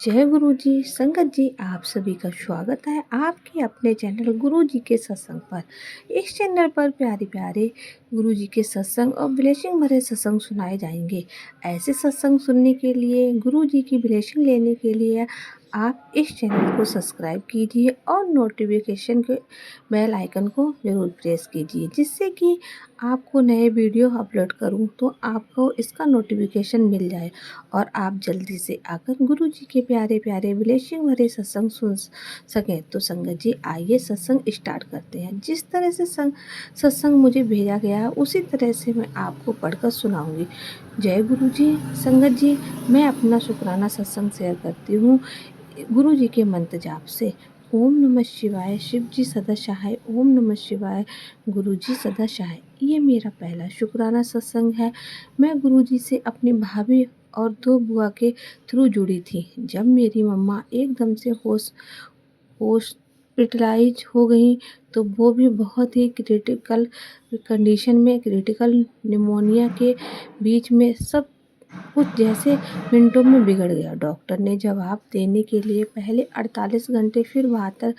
जय गुरु जी, संगत जी, आप सभी का स्वागत है आपके अपने चैनल गुरु जी के सत्संग पर। इस चैनल पर प्यारे प्यारे गुरु जी के सत्संग और ब्लेसिंग भरे सत्संग सुनाए जाएंगे। ऐसे सत्संग सुनने के लिए, गुरु जी की ब्लेसिंग लेने के लिए आप इस चैनल को सब्सक्राइब कीजिए और नोटिफिकेशन के बेल आइकन को ज़रूर प्रेस कीजिए, जिससे कि आपको नए वीडियो अपलोड करूं तो आपको इसका नोटिफिकेशन मिल जाए और आप जल्दी से आकर गुरु जी के प्यारे प्यारे ब्लेसिंग भरे सत्संग सुन सकें। तो संगत जी, आइए सत्संग स्टार्ट करते हैं। जिस तरह से सत्संग मुझे भेजा गया है उसी तरह से मैं आपको पढ़कर सुनाऊंगी। जय गुरु जी। संगत जी, मैं अपना शुक्राना सत्संग शेयर करती हूँ गुरु जी के मंत्र जाप से। ओम नमः शिवाय, शिव जी सदा सहाय। ओम नमः शिवाय, गुरु जी सदा सहाय। ये मेरा पहला शुक्राना सत्संग है। मैं गुरु जी से अपनी भाभी और दो बुआ के थ्रू जुड़ी थी। जब मेरी मम्मा एकदम से हॉस्पिटलाइज हो गई तो वो भी बहुत ही क्रिटिकल कंडीशन में, क्रिटिकल निमोनिया के बीच में सब कुछ जैसे मिनटों में बिगड़ गया। डॉक्टर ने जवाब देने के लिए पहले 48 घंटे, फिर 72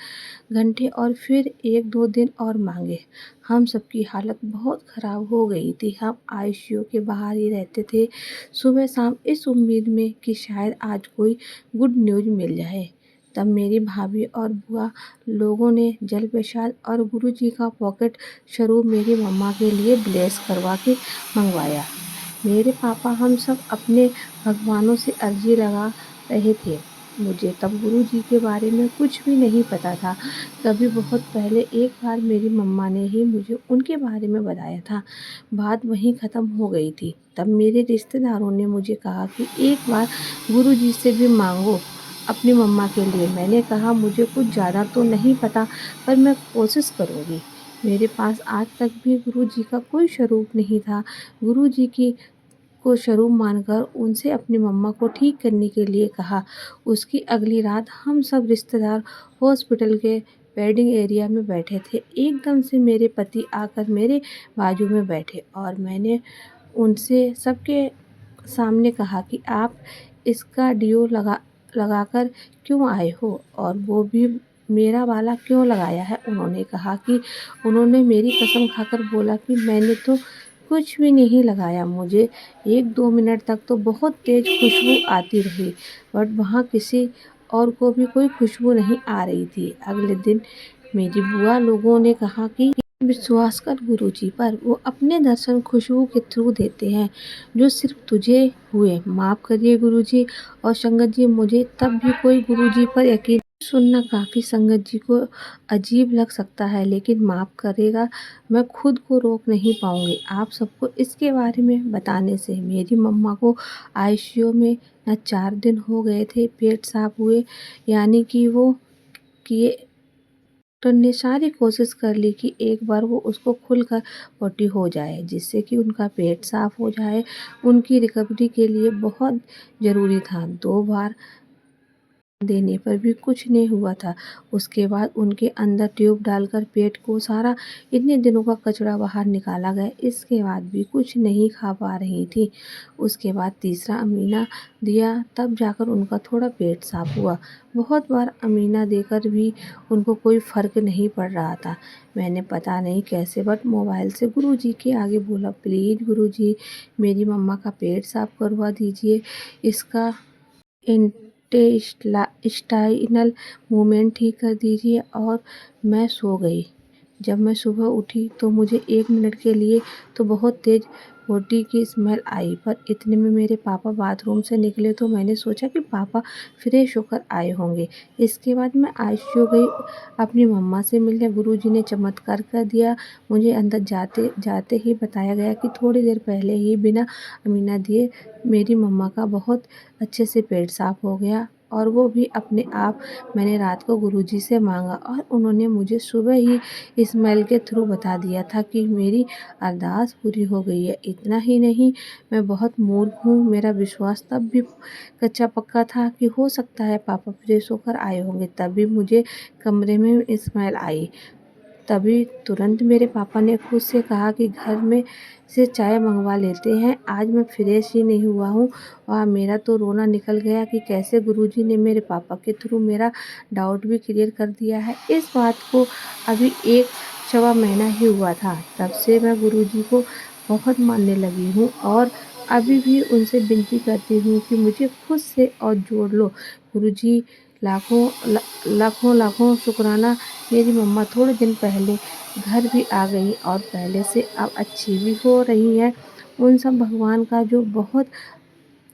घंटे और फिर 1-2 दिन और मांगे। हम सबकी हालत बहुत ख़राब हो गई थी। हम आईसीयू के बाहर ही रहते थे, सुबह शाम इस उम्मीद में कि शायद आज कोई गुड न्यूज़ मिल जाए। तब मेरी भाभी और बुआ लोगों ने जल प्रसाद और गुरु जी का पॉकेट स्वरूप मेरी मम्मा के लिए ब्लेस करवा के मंगवाया। मेरे पापा हम सब अपने भगवानों से अर्जी लगा रहे थे। मुझे तब गुरु जी के बारे में कुछ भी नहीं पता था। कभी बहुत पहले एक बार मेरी मम्मा ने ही मुझे उनके बारे में बताया था। बात वहीं ख़त्म हो गई थी। तब मेरे रिश्तेदारों ने मुझे कहा कि एक बार गुरु जी से भी मांगो अपनी मम्मा के लिए। मैंने कहा मुझे कुछ ज़्यादा तो नहीं पता, पर मैं कोशिश करूँगी। मेरे पास आज तक भी गुरु जी का कोई स्वरूप नहीं था। गुरु जी की को स्वरूप मानकर उनसे अपनी मम्मा को ठीक करने के लिए कहा। उसकी अगली रात हम सब रिश्तेदार हॉस्पिटल के वेडिंग एरिया में बैठे थे। एकदम से मेरे पति आकर मेरे बाजू में बैठे और मैंने उनसे सबके सामने कहा कि आप इसका डियो लगाकर क्यों आए हो, और वो भी मेरा वाला क्यों लगाया है। उन्होंने कहा कि उन्होंने मेरी कसम खाकर बोला कि मैंने तो कुछ भी नहीं लगाया। मुझे 1-2 मिनट तक तो बहुत तेज़ खुशबू आती रही, बट वहाँ किसी और को भी कोई खुशबू नहीं आ रही थी। अगले दिन मेरी बुआ लोगों ने कहा कि विश्वास कर गुरु जी पर, वो अपने दर्शन खुशबू के थ्रू देते हैं जो सिर्फ तुझे हुए। माफ़ करिए गुरु जी और संगत जी, मुझे तब भी कोई गुरु जी पर यकीन सुनना काफ़ी संगत जी को अजीब लग सकता है, लेकिन माफ़ करेगा, मैं खुद को रोक नहीं पाऊंगी आप सबको इसके बारे में बताने से। मेरी मम्मा को आईसीयू में न 4 दिन हो गए थे पेट साफ हुए, यानी कि वो किए। डॉक्टर ने सारी कोशिश कर ली कि एक बार वो उसको खुलकर पोटी हो जाए, जिससे कि उनका पेट साफ हो जाए। उनकी रिकवरी के लिए बहुत ज़रूरी था। 2 बार देने पर भी कुछ नहीं हुआ था। उसके बाद उनके अंदर ट्यूब डालकर पेट को सारा इतने दिनों का कचरा बाहर निकाला गया। इसके बाद भी कुछ नहीं खा पा रही थी। उसके बाद तीसरा अमीना दिया, तब जाकर उनका थोड़ा पेट साफ हुआ। बहुत बार अमीना देकर भी उनको कोई फ़र्क नहीं पड़ रहा था। मैंने पता नहीं कैसे बट मोबाइल से गुरुजी के आगे बोला, प्लीज़ गुरुजी, मेरी मम्मा का पेट साफ करवा दीजिए, इसका इंटेस्टाइनल मूवमेंट ठीक कर दीजिए। और मैं सो गई। जब मैं सुबह उठी तो मुझे 1 मिनट के लिए तो बहुत तेज़ पोटी की स्मेल आई, पर इतने में मेरे पापा बाथरूम से निकले तो मैंने सोचा कि पापा फ्रेश होकर आए होंगे। इसके बाद मैं आईसीयू गई अपनी मम्मा से मिलने। गुरुजी ने चमत्कार कर दिया। मुझे अंदर जाते जाते ही बताया गया कि थोड़ी देर पहले ही बिना अमीना दिए मेरी मम्मा का बहुत अच्छे से पेट साफ हो गया, और वो भी अपने आप। मैंने रात को गुरुजी से मांगा और उन्होंने मुझे सुबह ही स्मेल के थ्रू बता दिया था कि मेरी अरदास पूरी हो गई है। इतना ही नहीं, मैं बहुत मूर्ख हूँ। मेरा विश्वास तब भी कच्चा पक्का था कि हो सकता है पापा फ्रेश होकर आए होंगे, तब भी मुझे कमरे में स्मेल आई। तभी तुरंत मेरे पापा ने खुद से कहा कि घर में से चाय मंगवा लेते हैं। आज मैं फ्रेश ही नहीं हुआ हूँ और मेरा तो रोना निकल गया कि कैसे गुरुजी ने मेरे पापा के थ्रू मेरा डाउट भी क्लियर कर दिया है। इस बात को अभी 1 सवा महीना ही हुआ था। तब से मैं गुरुजी को बहुत मानने लगी हूँ और अभी भी उनसे विनती करती हूँ कि मुझे खुद से और जोड़ लो। गुरुजी लाखों शुक्राना। मेरी मम्मा थोड़े दिन पहले घर भी आ गई और पहले से अब अच्छी भी हो रही हैं। उन सब भगवान का जो बहुत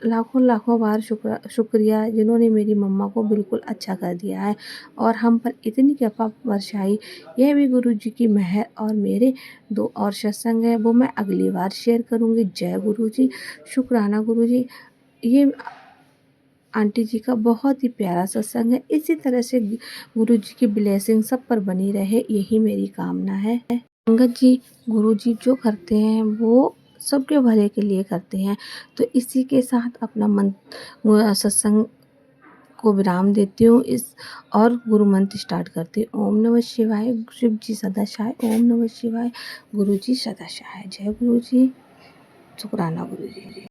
लाखों बार शुक्रिया जिन्होंने मेरी मम्मा को बिल्कुल अच्छा कर दिया है और हम पर इतनी कृपा बरसाई। यह भी गुरुजी की मेहर और मेरे 2 और सत्संग हैं वो मैं अगली बार शेयर करूँगी। जय गुरुजी, शुक्राना गुरुजी। ये आंटी जी का बहुत ही प्यारा सत्संग है। इसी तरह से गुरुजी की ब्लेसिंग सब पर बनी रहे, यही मेरी कामना है। संगत जी, गुरुजी जो करते हैं वो सबके भले के लिए करते हैं। तो इसी के साथ अपना सत्संग को विराम देती हूँ इस और गुरु मंत्र स्टार्ट करती हूँ। ओम नमः शिवाय, शिव जी सदा सहाय। ओम नमः शिवाय, गुरु जी सदा सहाय। जय गुरु जी, शुक्राना गुरु जी।